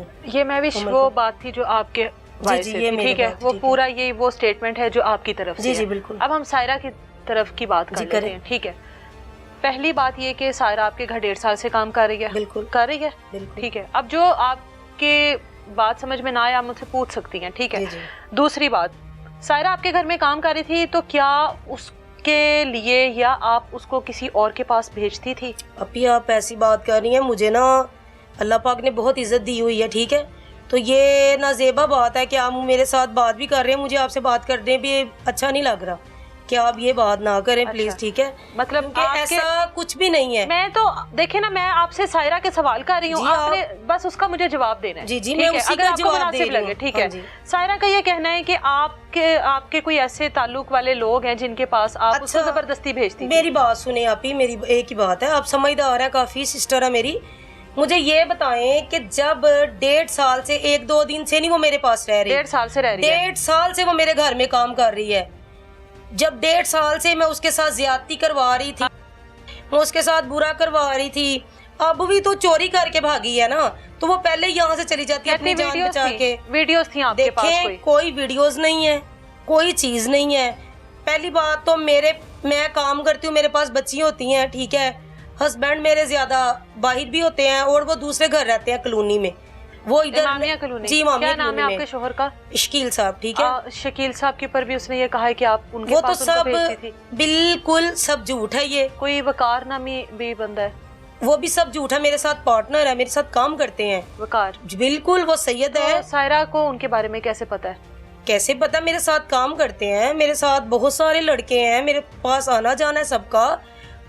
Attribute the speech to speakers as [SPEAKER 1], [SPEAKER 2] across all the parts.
[SPEAKER 1] हूँ।
[SPEAKER 2] ये महविश वो बात थी जो आपके भाई
[SPEAKER 1] जी,
[SPEAKER 2] से
[SPEAKER 1] ये
[SPEAKER 2] थी,
[SPEAKER 1] मेरी
[SPEAKER 2] ठीक है,
[SPEAKER 1] बात,
[SPEAKER 2] वो
[SPEAKER 1] ठीक
[SPEAKER 2] पूरा ये वो स्टेटमेंट है जो आपकी तरफ से
[SPEAKER 1] जी
[SPEAKER 2] है।
[SPEAKER 1] जी बिल्कुल।
[SPEAKER 2] अब हम सायरा की तरफ की बात कर
[SPEAKER 1] जी,
[SPEAKER 2] लेते
[SPEAKER 1] करें।
[SPEAKER 2] हैं, ठीक है। पहली बात ये कि सायरा आपके घर 1.5 साल से काम कर रही है,
[SPEAKER 1] बिल्कुल
[SPEAKER 2] कर रही है,
[SPEAKER 1] बिल्कुल।
[SPEAKER 2] ठीक है। अब जो आपके बात समझ में ना आए आप मुझसे पूछ सकती हैं, ठीक है।
[SPEAKER 1] जी, जी।
[SPEAKER 2] दूसरी बात, सायरा आपके घर में काम कर रही थी तो क्या उसके लिए या आप उसको किसी और के पास भेजती थी?
[SPEAKER 1] अभी आप ऐसी बात कर रही हैं, मुझे ना अल्लाह पाक ने बहुत इज्जत दी हुई है, ठीक है। तो ये नाजेबा बात है कि आप मेरे साथ बात भी कर रहे हैं, मुझे आपसे बात करने भी अच्छा नहीं लग रहा कि आप ये बात ना करें प्लीज,
[SPEAKER 2] अच्छा।
[SPEAKER 1] ठीक है।
[SPEAKER 2] मतलब
[SPEAKER 1] ऐसा कुछ भी नहीं है।
[SPEAKER 2] मैं तो देखे ना, मैं आपसे सायरा के सवाल कर रही हूँ, आपने बस उसका मुझे जवाब देना है।
[SPEAKER 1] जी जी,
[SPEAKER 2] ठीक
[SPEAKER 1] मैं
[SPEAKER 2] है?
[SPEAKER 1] उसी
[SPEAKER 2] अगर
[SPEAKER 1] का
[SPEAKER 2] आपको
[SPEAKER 1] जवाब
[SPEAKER 2] मुनासिब
[SPEAKER 1] दे रही
[SPEAKER 2] लगे,
[SPEAKER 1] हूँ।
[SPEAKER 2] ठीक
[SPEAKER 1] हाँ
[SPEAKER 2] है।
[SPEAKER 1] जी।
[SPEAKER 2] सायरा का ये कहना है कि आपके कोई ऐसे ताल्लुक वाले लोग हैं जिनके पास आप उसको जबरदस्ती भेजती थी।
[SPEAKER 1] मेरी बात सुने आप ही, मेरी एक ही बात है, आप समझदार है काफी, सिस्टर है मेरी। मुझे ये बताएं कि जब 1.5 साल से 1-2 दिन से नहीं वो मेरे पास रह रही,
[SPEAKER 2] 1.5 साल से रह रही है,
[SPEAKER 1] 1.5 साल से वो मेरे घर में काम कर रही है। जब 1.5 साल से मैं उसके साथ ज्यादती करवा रही थी, मैं उसके साथ बुरा करवा रही थी, अब भी तो चोरी करके भागी है ना, तो वो पहले यहाँ से चली जाती है अपनी जान बचा के।
[SPEAKER 2] वीडियोस थी आपके पास?
[SPEAKER 1] देखें, कोई वीडियोस नहीं है, कोई चीज नहीं है। पहली बात तो मैं काम करती हूँ, मेरे पास बच्चियां होती हैं, ठीक है। हस्बैंड मेरे ज्यादा बाहर भी होते हैं और वो दूसरे घर रहते हैं कॉलोनी में, वो इधर
[SPEAKER 2] इमामिया कॉलोनी।
[SPEAKER 1] जी, इमामिया
[SPEAKER 2] क्या नाम है आपके शोहर का?
[SPEAKER 1] शकील साहब, ठीक है।
[SPEAKER 2] शकील साहब के ऊपर भी उसने ये कहा है कि आप उनके
[SPEAKER 1] वो तो
[SPEAKER 2] पास उनको
[SPEAKER 1] सब
[SPEAKER 2] भेजती थी।
[SPEAKER 1] बिल्कुल सब झूठ है। ये
[SPEAKER 2] कोई वकार नामी भी बंदा है,
[SPEAKER 1] वो भी सब झूठ है। मेरे साथ पार्टनर है, मेरे साथ काम करते हैं।
[SPEAKER 2] वकार?
[SPEAKER 1] बिल्कुल, वो सैयद है।
[SPEAKER 2] सायरा को उनके बारे में कैसे पता है?
[SPEAKER 1] कैसे पता? मेरे साथ काम करते हैं, मेरे साथ बहुत सारे लड़के हैं, मेरे पास आना जाना है, सबका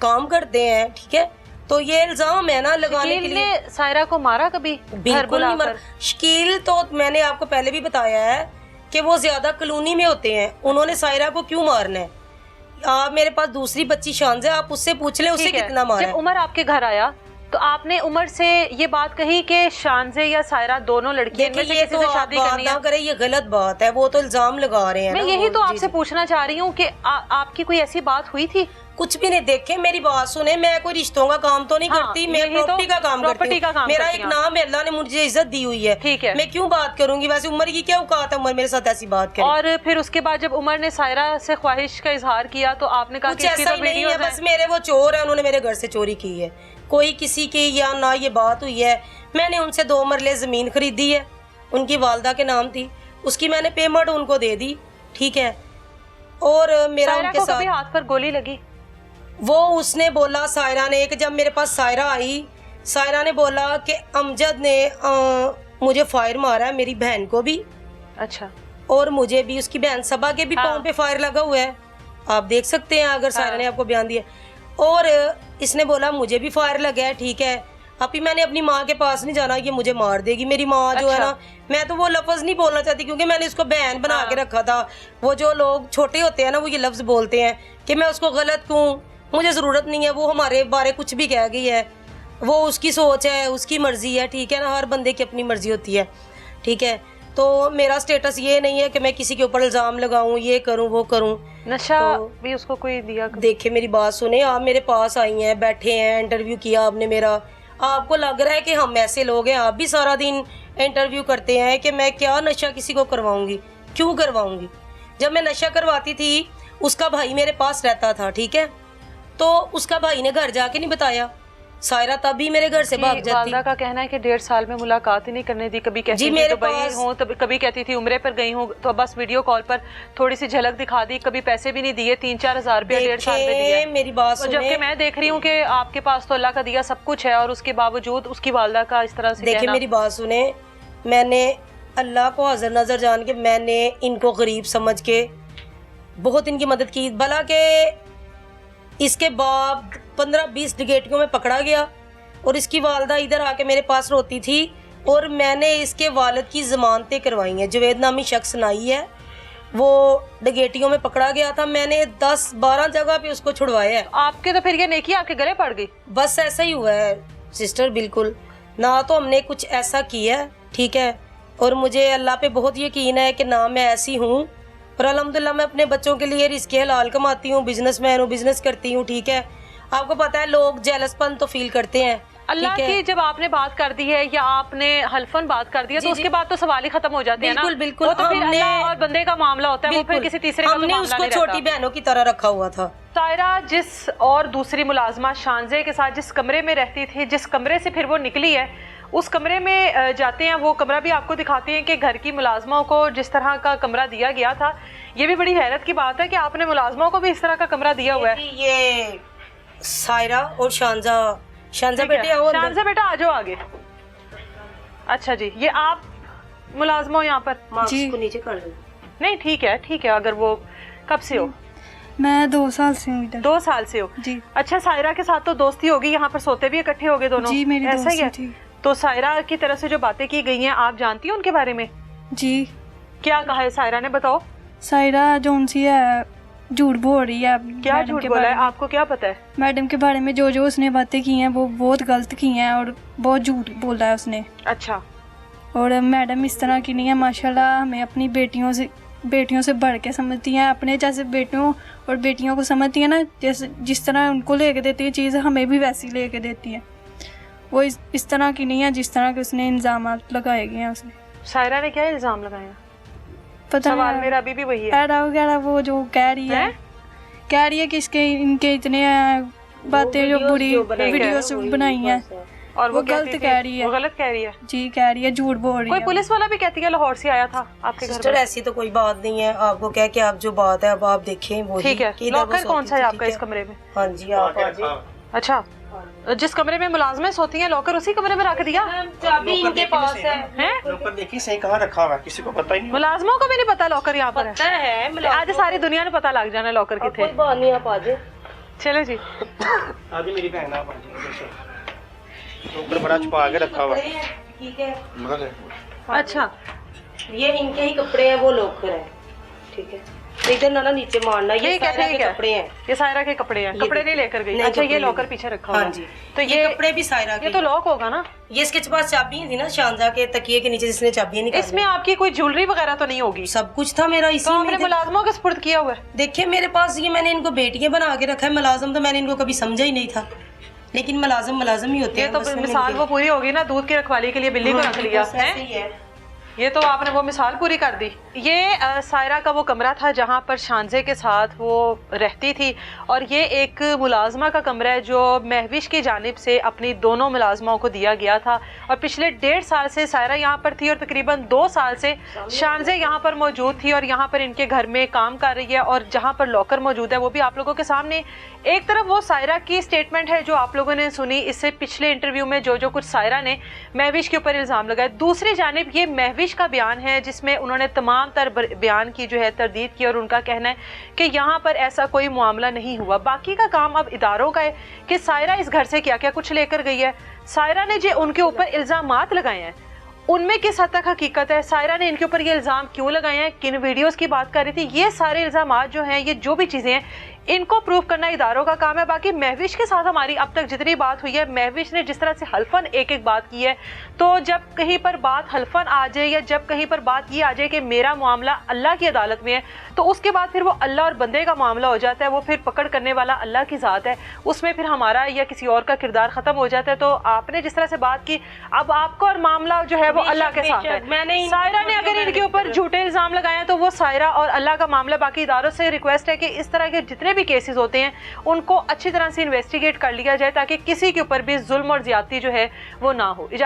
[SPEAKER 1] काम करते हैं, ठीक है। तो ये इल्जाम है ना लगाने के लिए।
[SPEAKER 2] सायरा को मारा कभी?
[SPEAKER 1] बिल्कुल नहीं मारा। शकील तो मैंने आपको पहले भी बताया है कि वो ज्यादा कॉलोनी में होते हैं, उन्होंने सायरा को क्यों मारना है? आप मेरे पास दूसरी बच्ची शानज़ा, आप उससे पूछ ले उसे कितना मारा।
[SPEAKER 2] जब उमर आपके घर आया तो आपने उमर से ये बात कही कि शानज़े या सायरा दोनों लड़कियों में से किसी से शादी करनी है?
[SPEAKER 1] करे, ये गलत बात है, वो तो इल्जाम लगा रहे हैं।
[SPEAKER 2] मैं यही तो आपसे पूछना चाह रही हूँ कि आपकी कोई ऐसी बात हुई थी?
[SPEAKER 1] कुछ भी नहीं। देखे, मेरी बात सुने, मैं कोई रिश्तों का काम तो नहीं करती, मैं प्रॉपर्टी का काम करती हूँ। मेरा एक नाम है, अल्लाह ने मुझे इज्जत दी हुई है,
[SPEAKER 2] ठीक है।
[SPEAKER 1] मैं क्यों बात करूंगी? वैसे उमर की क्या औकात है, उमर मेरे साथ ऐसी बात करे।
[SPEAKER 2] और फिर उसके बाद जब उमर ने सायरा से ख्वाहिश का इजहार किया तो आपने कहा कि
[SPEAKER 1] ऐसा ही नहीं है, बस मेरे वो चोर है, उन्होंने मेरे घर से चोरी की है, कोई किसी की या ना ये बात हुई है। मैंने उनसे 2 मरले जमीन खरीदी है, उनकी वालदा के नाम थी, उसकी मैंने पेमेंट उनको दे दी, ठीक है। और मेरा उनके साथ
[SPEAKER 2] कभी हाथ पर गोली लगी?
[SPEAKER 1] वो उसने बोला, सायरा ने, कि जब मेरे पास सायरा आई, सायरा ने बोला कि अमजद ने मुझे फायर मारा है, मेरी बहन को भी,
[SPEAKER 2] अच्छा, और
[SPEAKER 1] मुझे भी, उसकी बहन सबा के भी पाँव पे फायर लगा हुआ है, आप देख सकते हैं अगर सायरा ने आपको बयान दिया। और इसने बोला मुझे भी फायर लगा है, ठीक है। अभी मैंने अपनी माँ के पास नहीं जाना, ये मुझे मार देगी। मेरी माँ जो है ना, मैं तो वो लफ्ज नहीं बोलना चाहती क्योंकि मैंने उसको बहन बना के रखा था। वो जो लोग छोटे होते हैं ना, वो ये लफ्ज बोलते हैं कि मैं उसको गलत कहूँ, मुझे जरूरत नहीं है, वो हमारे बारे कुछ भी कह गई है, वो उसकी सोच है, उसकी मर्जी है, ठीक है ना। हर बंदे की अपनी मर्जी होती है, ठीक है। तो मेरा स्टेटस ये नहीं है कि मैं किसी के ऊपर इल्जाम लगाऊं, ये करूं, वो करूं।
[SPEAKER 2] नशा भी उसको कोई दिया?
[SPEAKER 1] देखे, मेरी बात सुने, आप मेरे पास आई हैं, बैठे हैं, इंटरव्यू किया आपने मेरा, आपको लग रहा है कि हम ऐसे लोग हैं, आप भी सारा दिन इंटरव्यू करते हैं कि मैं क्या नशा किसी को करवाऊंगी? क्यों करवाऊंगी? जब मैं नशा करवाती थी, उसका भाई मेरे पास रहता था, ठीक है। तो उसका भाई ने घर जाके नहीं बताया, सायरा तभी मेरे घर से भाग जाती।
[SPEAKER 2] वालदा का कहना है कि 1.5 साल में मुलाकात ही नहीं करने दी, कभी कहती थी दुबई हूँ, कभी कहती थी उम्रे पर गई हूँ, तो बस वीडियो कॉल पर थोड़ी सी झलक दिखा दी, कभी पैसे भी नहीं दिए, 3-4 हज़ार रुपया 1.5 साल में दिए।
[SPEAKER 1] मेरी बात सुने,
[SPEAKER 2] जबकि मैं देख रही हूँ कि आपके पास तो अल्लाह का दिया सब कुछ है और उसके बावजूद उसकी वालदा का इस तरह से
[SPEAKER 1] देखिए, मेरी बात सुने, मैंने अल्लाह को हाजिर नजर जान के मैंने इनको गरीब समझ के बहुत इनकी मदद की। भला के इसके बाद 15-20 डिगेटियों में पकड़ा गया और इसकी वालदा इधर आके मेरे पास रोती थी और मैंने इसके वालिद की जमानतें करवाई हैं। जवेद नामी शख्स नाई है, वो डगेटियों में पकड़ा गया था, मैंने 10-12 जगह पे उसको छुड़वाया है।
[SPEAKER 2] आपके तो फिर ये नेकी आपके गले पड़ गई।
[SPEAKER 1] बस ऐसा ही हुआ है सिस्टर, बिल्कुल ना तो हमने कुछ ऐसा किया, ठीक है। और मुझे अल्लाह पे बहुत यकीन है कि ना मैं ऐसी हूँ, और अल्हम्दुलिल्लाह मैं अपने बच्चों के लिए रिस्क हलाल कमाती हूँ, बिजनेसमैन हूँ, बिजनेस करती हूँ, ठीक है। आपको पता है लोग जेलसपन तो फील करते हैं,
[SPEAKER 2] अल्लाह
[SPEAKER 1] ठीक है?
[SPEAKER 2] की जब आपने बात कर दी है या आपने हल्फन बात कर दिया तो उसके बाद तो सवाल ही खत्म हो जाते हैं ना।
[SPEAKER 1] बिल्कुल बिल्कुल।
[SPEAKER 2] वो तो फिर अल्लाह और बंदे का मामला होता है, वो फिर किसी तीसरे का तो
[SPEAKER 1] हमने
[SPEAKER 2] मामला
[SPEAKER 1] उसको
[SPEAKER 2] नहीं
[SPEAKER 1] छोटी
[SPEAKER 2] रहता।
[SPEAKER 1] बहनों की तरह रखा हुआ था।
[SPEAKER 2] सायरा जिस और दूसरी मुलाजमा शानजे के साथ जिस कमरे में रहती थी, जिस कमरे से फिर वो निकली है, उस कमरे में जाते हैं, वो कमरा भी आपको दिखाते हैं कि घर की मुलाजमाओं को जिस तरह का कमरा दिया गया था। ये भी बड़ी हैरत की बात है कि आपने मुलाजमाओं को भी इस तरह का कमरा दिया हुआ है।
[SPEAKER 1] ये सायरा और शानजा बेटे आओ अंदर।
[SPEAKER 2] शानजा बेटा आ जाओ आगे। अच्छा जी, ये आप मुलाजमा हो यहाँ पर?
[SPEAKER 1] जी को नीचे कर लो।
[SPEAKER 2] नहीं ठीक है, अगर वो कब से हो?
[SPEAKER 3] मैं 2 साल से हूँ इधर।
[SPEAKER 2] 2 साल से हो
[SPEAKER 3] जी।
[SPEAKER 2] अच्छा, सायरा के साथ तो दोस्ती होगी, यहाँ पर सोते भी इकट्ठे हो गए दोनों?
[SPEAKER 3] जी मेरी
[SPEAKER 2] ऐसा ही है।
[SPEAKER 3] दोस्ती थी।
[SPEAKER 2] तो सायरा की तरफ से जो बातें की गई हैं आप जानती हैं उनके बारे में?
[SPEAKER 3] जी।
[SPEAKER 2] क्या कहा है सायरा ने, बताओ।
[SPEAKER 3] सायरा जोन सी है झूठ बोल रही है।
[SPEAKER 2] क्या
[SPEAKER 3] मैडम
[SPEAKER 2] झूठ
[SPEAKER 3] के
[SPEAKER 2] बोला
[SPEAKER 3] बारे
[SPEAKER 2] है,
[SPEAKER 3] में।
[SPEAKER 2] आपको क्या पता है?
[SPEAKER 3] मैडम के बारे में जो उसने बातें की हैं वो बहुत गलत की हैं और बहुत झूठ बोला है उसने।
[SPEAKER 2] अच्छा।
[SPEAKER 3] और मैडम इस तरह की नहीं है, माशाल्लाह हमें अपनी बेटियों से बढ़ के समझती हैं, अपने जैसे बेटियों और बेटियों को समझती हैं ना, जैसे जिस तरह उनको लेके देती है चीज़ हमें भी वैसी लेके देती है। वो इस तरह की नहीं है जिस तरह के उसने इल्ज़ाम लगाए गए हैं उसने।
[SPEAKER 2] सायरा ने क्या इल्जाम लगाया?
[SPEAKER 3] पता
[SPEAKER 2] सवाल
[SPEAKER 3] नहीं,
[SPEAKER 2] मेरा अभी भी वही है।
[SPEAKER 3] ऐरा वगैरह वो जो कह रही है कि इनके इतने बातें जो बुरी वीडियोस बनाई हैं
[SPEAKER 2] और वो
[SPEAKER 3] गलत कह रही है।
[SPEAKER 2] वो गलत कह रही है
[SPEAKER 3] जी, कह रही है, झूठ बोल रही
[SPEAKER 2] कोई
[SPEAKER 3] है।
[SPEAKER 2] पुलिस वाला भी कहती है लाहौर से आया था आपके घर
[SPEAKER 1] सिस्टर
[SPEAKER 2] में?
[SPEAKER 1] ऐसी तो कोई बात नहीं है, आपको क्या कि आप जो बात है अब आप देखें वो
[SPEAKER 2] ठीक है। लॉकर कौन सा है आपका इस कमरे में?
[SPEAKER 1] हाँ जी आप आ जाइए।
[SPEAKER 2] अच्छा, जिस कमरे में मुलाजमें सोती हैं लॉकर उसी कमरे में रख दिया?
[SPEAKER 1] चाबी इनके पास है।
[SPEAKER 2] हैं?
[SPEAKER 4] लोकर देखिए सही कहाँ रखा हुआ है, किसी को पता ही नहीं।
[SPEAKER 2] मुलाजमों को भी नहीं पता लॉकर यहाँ पर
[SPEAKER 1] पता
[SPEAKER 2] है?
[SPEAKER 1] है
[SPEAKER 2] आज सारी दुनिया ने पता लग जाना लॉकर
[SPEAKER 1] कोई
[SPEAKER 2] किथे।
[SPEAKER 1] बात नहीं, आप आ जाए।
[SPEAKER 2] चलो जी।
[SPEAKER 4] आदि मेरी बहन आप आ जाइए, लोकर बड़ा छुपा के रखा हुआ है।
[SPEAKER 1] ठीक है।
[SPEAKER 2] अच्छा,
[SPEAKER 1] ये इनके ही कपड़े हैं, वो लॉकर है। ठीक है, इधर ना नीचे मारना, ये
[SPEAKER 2] ठीक है,
[SPEAKER 1] सायरा
[SPEAKER 2] ठीक
[SPEAKER 1] के
[SPEAKER 2] है।
[SPEAKER 1] कपड़े हैं।
[SPEAKER 2] ये सायरा के कपड़े हैं, कपड़े नहीं लेकर गई?
[SPEAKER 1] नहीं,
[SPEAKER 2] अच्छा, ये
[SPEAKER 1] कपड़े
[SPEAKER 2] लॉकर
[SPEAKER 1] नहीं।
[SPEAKER 2] पीछे रखा हुआ
[SPEAKER 1] हाँ
[SPEAKER 2] है।
[SPEAKER 1] जी,
[SPEAKER 2] तो
[SPEAKER 1] ये कपड़े भी सायरा के।
[SPEAKER 2] ये तो लॉक होगा ना?
[SPEAKER 1] ये इसके पास चाबी थी ना शानजा के तकिए के नीचे, जिसने चाबियां निकाली।
[SPEAKER 2] इसमें आपकी कोई ज्वेलरी वगैरह तो नहीं होगी?
[SPEAKER 1] सब कुछ था मेरा
[SPEAKER 2] तो
[SPEAKER 1] इसी
[SPEAKER 2] आपने
[SPEAKER 1] में।
[SPEAKER 2] मुलाजमों के सुपुर्द किया हुआ है?
[SPEAKER 1] देखिए मेरे पास ये, मैंने इनको बेटियां बना के रखा है, मुलाजम तो मैंने इनको कभी समझा ही नहीं था, लेकिन मुलाजम ही होते
[SPEAKER 2] ये
[SPEAKER 1] हैं।
[SPEAKER 2] तो
[SPEAKER 1] बस मैंने
[SPEAKER 2] मिसाल
[SPEAKER 1] इनके-
[SPEAKER 2] वो पूरी होगी ना, दूध की रखवाली के लिए बिल्ली को रख लिया
[SPEAKER 1] बस ऐसे
[SPEAKER 2] है।
[SPEAKER 1] ही है।
[SPEAKER 2] ये तो आपने वो मिसाल पूरी कर दी। ये सायरा का वो कमरा था जहाँ पर शानजे के साथ वो रहती थी, और ये एक मुलाजमा का कमरा है जो महविश की जानिब से अपनी दोनों मुलाजमाओं को दिया गया था। और पिछले 1.5 साल से सायरा यहाँ पर थी और तकरीबन 2 साल से शानजे यहाँ पर मौजूद थी और यहाँ पर इनके घर में काम कर रही है। और जहाँ पर लॉकर मौजूद है वो भी आप लोगों के सामने। एक तरफ वो सायरा की स्टेटमेंट है जो आप लोगों ने सुनी इससे पिछले इंटरव्यू में, जो कुछ सायरा ने महविश के ऊपर इल्ज़ाम लगाए। दूसरी जानिब ये महविश का बयान है जिसमें उन्होंने तमाम तर बयान की जो है तरदीद की, और उनका कहना है कि यहाँ पर ऐसा कोई मामला नहीं हुआ। बाकी का काम अब इदारों का है कि सायरा इस घर से क्या क्या कुछ लेकर गई है, सायरा ने जो उनके ऊपर इल्ज़ामात लगाए हैं उनमें किस हद तक हकीकत है, सायरा ने इनके ऊपर ये इल्ज़ाम क्यों लगाए हैं, किन वीडियोस की बात कर रही थी, ये सारे इल्ज़ामात जो हैं, ये जो भी चीज़ें हैं, इनको प्रूव करना इदारों का काम है। बाकी महविश के साथ हमारी अब तक जितनी बात हुई है, महविश ने जिस तरह से हल्फन एक बात की है, तो जब कहीं पर बात हल्फन आ जाए या जब कहीं पर बात ये आ जाए कि मेरा मामला अल्लाह की अदालत में है, तो उसके बाद फिर वो अल्लाह और बंदे का मामला हो जाता है। वो फिर पकड़ करने वाला अल्लाह की ज़ात है, उसमें फिर हमारा या किसी और का किरदार ख़त्म हो जाता है। तो आपने जिस तरह से बात की, अब आपका और मामला जो है वो अल्लाह के साथ है। सायरा ने अगर इनके ऊपर झूठे इल्ज़ाम लगाए हैं तो वो सायरा और अल्लाह का मामला। बाकी इदारों से रिक्वेस्ट है कि इस तरह के जितने भी केसेस होते हैं उनको अच्छी तरह से इन्वेस्टिगेट कर लिया जाए ताकि किसी के ऊपर भी जुल्म और ज्यादती जो है वो ना हो।